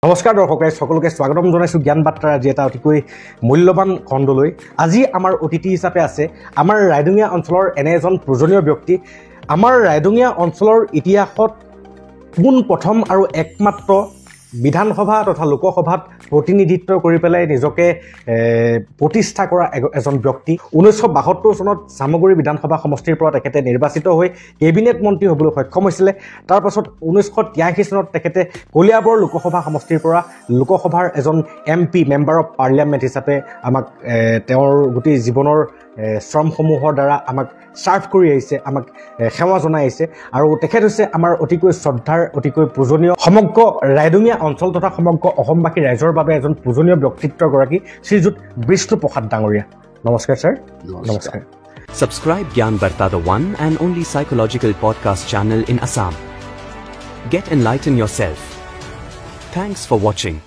নমস্কাৰ দৰ্শক সকলোকে স্বাগতম জনাইছোঁ জ্ঞান বাৰ্তাৰ আজি এটা অতিকৈ মূল্যৱান খণ্ডলৈ। আজি আমাৰ অতিথি হিচাপে আছে আমাৰ ৰাইডঙীয়া অঞ্চলৰ এনে এজন পূজনীয় ব্যক্তি। আমাৰ ৰাইডঙীয়া অঞ্চলৰ ইতিহাসত পোন প্ৰথম আৰু একমাত্ৰ বিধানসভা তথা লোকসভাত প্ৰতিনিধিত্ব কৰি পেলাই নিজকে প্ৰতিষ্ঠা কৰা এজন ব্যক্তি। 1972 চনত চামগুৰি বিধানসভা সমষ্টিৰ পৰা তেখেতে নিৰ্বাচিত হৈ কেবিনেট মন্ত্ৰী হ'বলৈ সক্ষম হৈছিলে। তাৰ পাছত 1983 চনত তেখেতে কলিয়াবৰ লোকসভা সমষ্টিৰ পৰা লোকসভাৰ এজন MP মেম্বাৰ অফ পাৰ্লিয়ামেণ্ট হিচাপে আমাক তেওঁৰ গোটেই জীৱনৰ শ্ৰমসমূহৰ দ্বাৰা আমাক চাৰ্ভ কৰি আহিছে, আমাক সেৱা জনাই আহিছে। আৰু তেখেত হৈছে আমাৰ অতিকৈ শ্ৰদ্ধাৰ অতিকৈ পূজনীয় সমগ্ৰ ৰাইডঙীয়া অঞ্চল তথা সমগ্ৰ অসমবাসী ৰাইজৰ বাবে এজন পূজনীয় ব্যক্তিত্বগৰাকী শ্ৰীযুত বিষ্ণু প্ৰসাদ ডাঙৰীয়া। নমস্কাৰ ছাৰ। নমস্কাৰ। Subscribe Gyan Barta, the one and only psychological podcast channel in Assam. Get enlighten yourself. Thanks for watching.